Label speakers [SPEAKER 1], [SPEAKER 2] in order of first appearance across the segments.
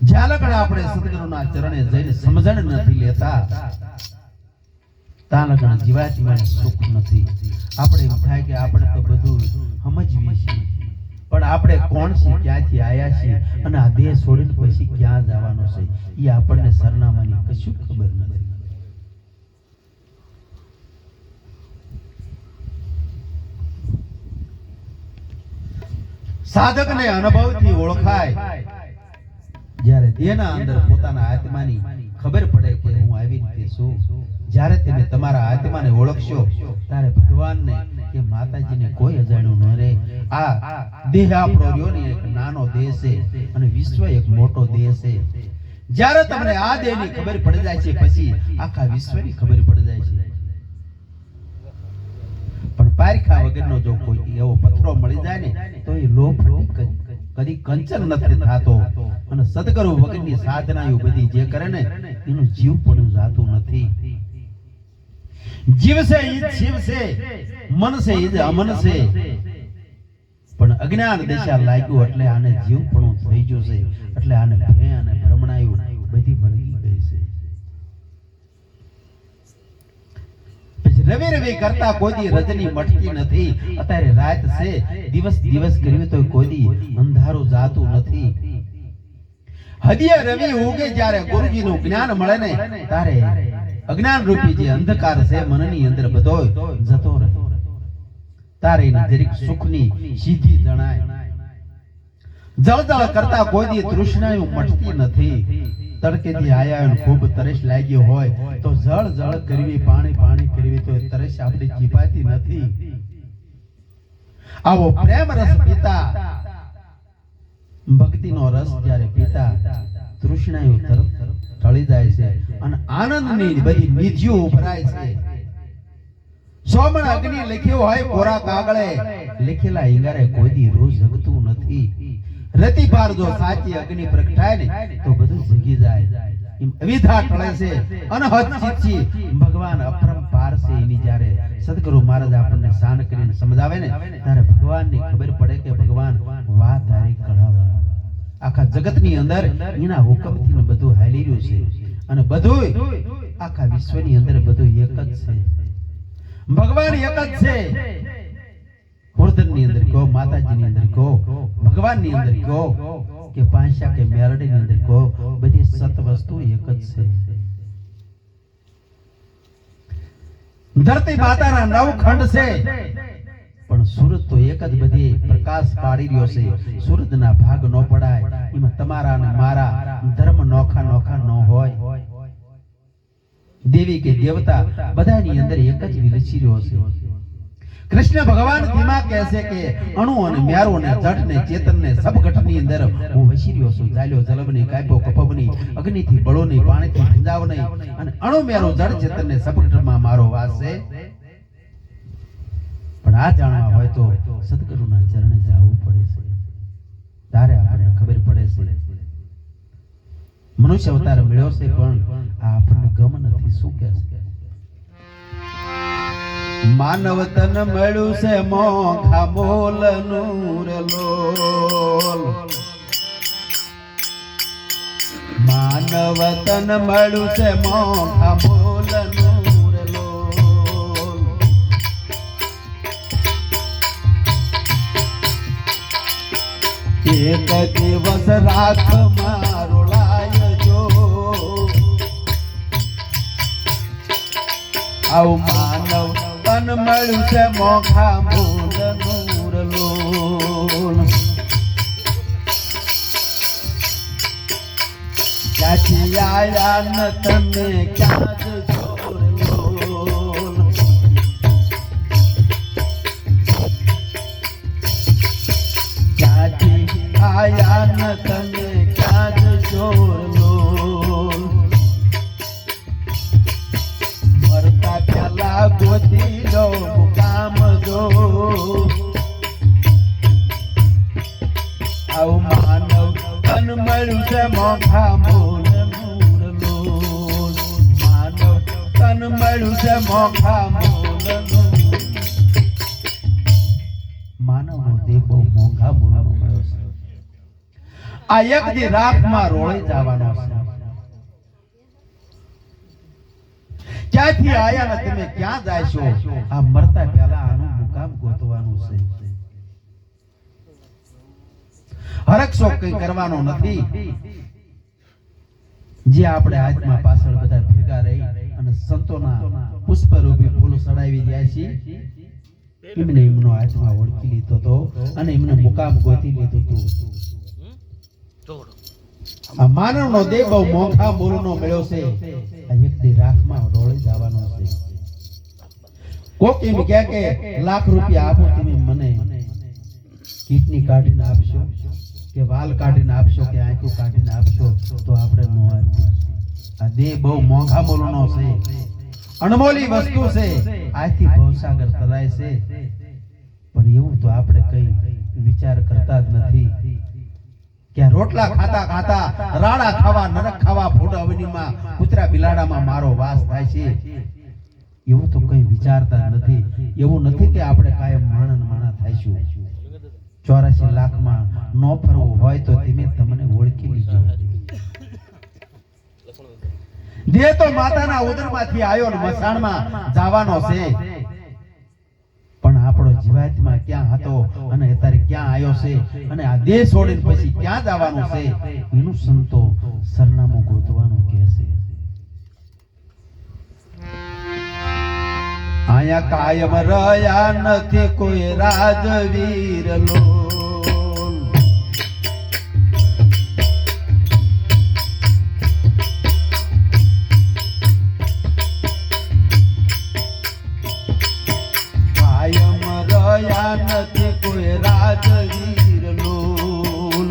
[SPEAKER 1] જ્યાં આપણે સદગુરુના ચરણે જઈને સમજણ નથી લેતા ત્યાં લગન જીવાત્માને સુખ નથી. આપણે એમ થાય કે આપણે તો બધું સમજવી છીએ, પણ આપણે કોણ છીએ, ક્યાંથી આયા છીએ અને આ દેહ છોડીને પછી ક્યાં જવાનો છે એ આપણને સરનામાની કશું ખબર નથી. સાધકને અનુભવથી ઓળખાય જ્યારે દેહના અંદર પોતાના આત્માની ખબર પડે કે હું આવી રીતે છું. જ્યારે તમે તમારા આત્માને ઓળખશો ત્યારે ભગવાનને કે માતાજીને કોઈ અજાણ્યું ન રહે. આ દેહ આપણો રહ્યો ને એક નાનો દેહ છે અને વિશ્વ એક મોટો દેહ છે. જ્યારે તમને આ દેહની ખબર પડી જાય છે પછી આખા વિશ્વની ખબર પડી જાય છે. પણ પારખા વગરનો જો કોઈ એવો પથરો મળી જાય ને તો એ લોભ કદી કંચન નથી થતો અને સદગુરુ વગરની સાધનાઓ બધી જે કરે ને એનું જીવ પણ જાતું નથી. જીવ છે ઈ શિવ છે, મન છે ઈ અમન છે, પણ અજ્ઞાન દશા લાગ્યું એટલે આને જીવ પણ થઈ ગયો છે, એટલે આને ભય અને ભ્રમણાયું બધી વળગી ગઈ છે. રવિ રવિ કરતા કોઈ દી રજની મટતી નથી. અત્યારે રાત છે, દિવસ દિવસ કરવી તો કોઈ દી અંધારું જાતું નથી. હદિયે રવિ ઉગે જ્યારે ગુરુજીનું જ્ઞાન મળે ને ત્યારે અજ્ઞાન રૂપી જે અંધકાર છે મનની અંદર બધો જતો રહે. તારે જરીક સુખની સીધી જણાય. જળજળ કરતા કોઈ દી તૃષ્ણાયું મટતી નથી. તડકેથી આયા ખૂબ તરસ લાગ્યો હોય તો જળ જળ કરવી, પાણી પાણી કરવી તો તરસ આપણી ચીપાતી નથી. આવો પ્રેમ રસ પીતા, ભક્તિનો રસ જ્યારે પીતા તૃષ્ણાયું તરત ટળી જાય છે અને આનંદની બધી નિધિઓ ઉભરાય છે. સોમણ અગ્નિ લખ્યો હોય કોરા કાગળે, લખેલા ઈંગારે કોઈ દી રોજ જગતું નથી. રતિ પાર જો સાચી અગ્નિ પ્રગટાય ને તો બધું જગી જાય. વિધા ટળે છે અનહદ ચિત્તી ભગવાન અપરંપાર છે. એની જ્યારે સદગુરુ મહારાજ આપણને શાન કરીને સમજાવે ને ત્યારે ભગવાનની ખબર પડે કે ભગવાન વા તારી કળાવા. આખા જગતની અંદર એના હુકમથી બધું હાલી રહ્યું છે અને બધું આખા વિશ્વની અંદર બધું એક જ છે. ભગવાન એક જ છે. વર્ધનની અંદર કહો, માતાજીની અંદર કહો, ભગવાનની અંદર કહો કે પાંચા કે મેરડીની અંદર કહો, બધી સત વસ્તુ એક જ છે. ધરતી માતાના 9 ખંડ છે પણ સૂરજ તો એક જ બધી પ્રકાશ પાડી રહ્યો છે. સૂરજના ભાગ ન પડાય. એમાં તમારા અને મારા ધર્મ નોખા નોખા ન હોય. દેવી કે દેવતા બધાની અંદર એક જ વિલસી રહ્યો છે. કૃષ્ણ ભગવાન ધીમા કહે છે કે અણુ અને મ્યારો અને જઠ ને ચેતન ને સબ ઘટની અંદર હું વસી રહ્યો છું. ચાલ્યો જલબની, કાપ્યો કપબની, અગ્નિથી બળોની, પાણીથી ભીંજાવની અને અણુ મ્યારો જડ ચેતન ને સબ ઘટમાં મારો વાસ છે. પણ આ જાણવા હોય તો સદગુરુના ચરણે જવું પડે છે. ત્યારે આપણને ખબર પડે છે મનુષ્ય અવતાર મળ્યો છે પણ આ આપણને ગમ નથી. શું કહે છે? માનવ તન મળ્યું છે મોંઘા મોલ નૂર લોલ. માનવ તન મળ્યું છે મોંઘા મોલ નૂર લોલ. એક દિવસ રાખ મારો લાયજો આવું માનવ તન મળ્યું છે મોંઘા મોલ નૂર લોલ. ક્યાંથી આયા ન તમે ક્યાં જ જોર લોલ. ક્યાંથી આયા ન તમે ક્યાં જ જોર લોલ. મરતા પેલા ગોતી લો મુકામ જો આવું માનવ તન મળ્યું છે મોંઘા મોલ નૂર લોલ. માનવ તન મળ્યું છે મોંઘા મોલ નૂર. માનવનો દેહ બહુ મોંઘા મોલનો મળ્યો છે. આ એક દી રાખમાં રોળી જવાનો છે. ક્યાંથી આયા ને તમે ક્યાં જાશો? આ મરતા પહેલા આનું મુકામ ગોતવાનું છે. હરકશો કઈ કરવાનો નથી. જે આપણે આજમાં પાછળ બધા ભેગા રહી અને સંતોના પુષ્પરૂપી ફૂલ ચડાવી રહ્યા છીએ, એમને એમનો હાથમાં ઓળખી લીધો હતો અને એમને મુકામ ગોતી લીધું હતું. આ માનવનો દેહ બહુ મોંઘા મૂલ્યનો મળ્યો છે. આ એક દી રાખમાં રોળી જવાનો છે. કોક એમ કહે કે લાખ રૂપિયા આપો તમે મને કિડની કાઢીને આપશો કે વાલ કાઢીને આપશો કે આંખો કાઢીને આપશો તો આપણે નો આપીએ. આ દેહ બહુ મોંઘા મૂલ્યનો છે, અણમોલી વસ્તુ છે. આજથી ભવસાગર તરાય છે, પણ એવું તો આપણે કઈ વિચાર કરતા જ નથી કે રોટલા ખાતા ખાતા રાડા ખાવા, નરક ખાવા, ફોટો અવનીમાં કૂતરા બિલાડામાં મારો વાસ થાય છે. એવું તો કઈ વિચારતા નથી. એવું નથી કે આપણે કાયમ માણા થાઈશું. 84 લાખમાં નો ફરવું હોય તો તમે તમને ઓળખી લીજો. દેહ તો માતાના ઉદરમાંથી આવ્યો ને મસાણમાં જવાનો છે, પણ આપણો જીવાત્મા ક્યાં હતો અને અત્યારે ક્યાં આવ્યો છે અને આ દેહ છોડીને પછી ક્યાં જવાનું છે એનું સંતો સરનામું ગોતવાનું કહે છે. આયા કાયમ રહ્યા નથી કોઈ રાજવીર લોલ. કાયમ રહ્યા નથી કોઈ રાજવીર લોલ.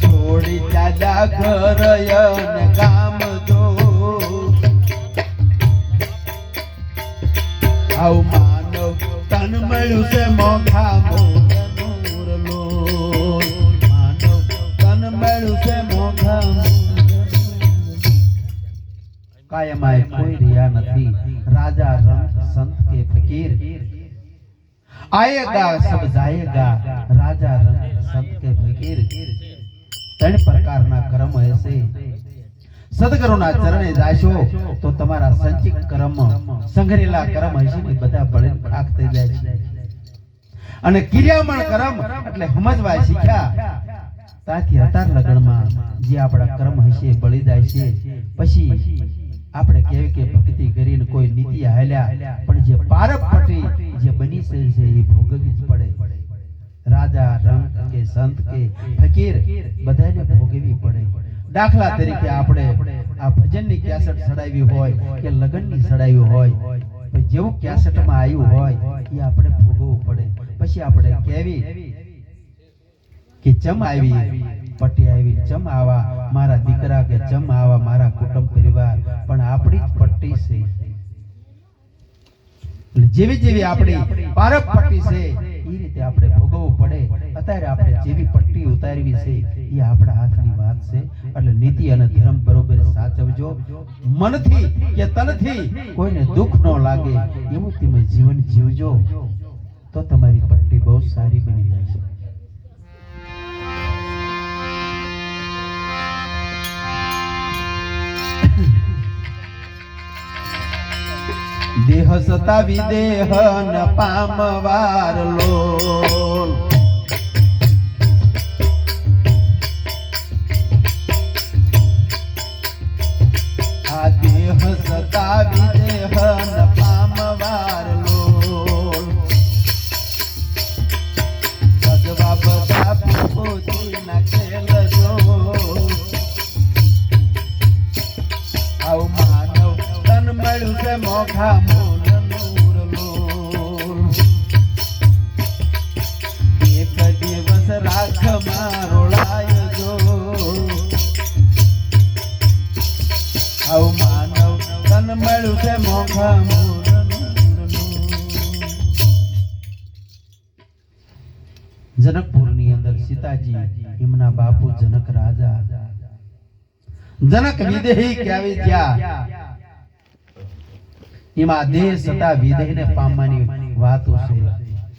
[SPEAKER 1] છોડી દાદા ઘર અને કામ જો આવું માનવ તન મળ્યું છે મોંઘા મોર લોલ. માનવ તન મળ્યું છે મોંઘા. કાયમ આય કોઈ રહ્યા નથી રાજા રંગ સંત કે ફકીર. आएगा सब जाएगा राजा रंग संत के फकीर. ત્રણ પ્રકારના કર્મ હશે. સદગુરુના ચરણે જાશો તો તમારા સંચિત કર્મ, સંઘરેલા કર્મ હશે ને બધા બળે ખાક થઈ જાય છે. અને ક્રિયામણ કર્મ એટલે સમજવા શીખ્યા ત્યાંથી અતાર લગનમાં જે આપણા કર્મ હશે બળી જાય છે. પછી આપણે કહેવાય કે ભક્તિ કરીને કોઈ નીતિ હાલ્યા, પણ જે પારપ પટી જે બની છે એ ભોગવવી જ પડે. રાજા રંગ કે સંત કે ફકીર બધાને ભોગવવી પડે. દાખલા તરીકે આપણે આ ભજનની કેસેટ ચડાવી હોય કે લગનની ચડાવી હોય, જેવું કેસેટમાં આવ્યું હોય એ આપણે ભોગવવું પડે. પછી આપણે કહેવી કે ચમ આવી પટી આવી, ચમ આવા મારા દીકરા કે ચમ આવા મારા કુટુંબ પરિવાર, પણ આપણી જ પટ્ટી છે. જેવી જેવી આપણી પારપ પટ્ટી છે એ રીતે આપણે ભોગવવું પડે. અત્યારે આપણે જેવી પટ્ટી ઉતારવી છે એ આપણા હાથની વાત છે. એટલે નીતિ અને ધર્મ બરોબર સાચવજો. મનથી કે તનથી કોઈને દુઃખ ન લાગે એવું તમે જીવન જીવજો તો તમારી પટ્ટી બહુ સારી બની જાય છે. દેહ સતાવી દેહ ન પામવાર લોલ. આ દેહ સતાવી દેહ ન પામવાર લોલ. ભગવા બધા પોતી ના ખેલ જો આવું માનવ તન મળ્યું છે મોઘા મોલ નૂર લોલ. એક દિવસ રાખમાં રોળાય જો આવું માનવ તન મળ્યું છે મોઘા મોલ નૂર લોલ. જનકપુરની અંદર સીતાજી એમના બાપુ જનક રાજા જનક વિદેહી કે આવી ગયા એમાં દેહ સતા વિદેહને પામવાની વાતો છે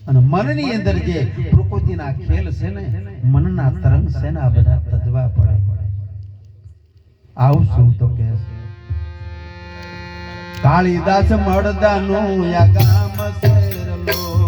[SPEAKER 1] અને મનની અંદર જે પ્રકૃતિના ખેલ છે ને મનના તરંગ છે ને આ બધા તજવા પડે. આવું શું તો કહે છે કાળીદાસ મળદાનું યા ગામ શેરલો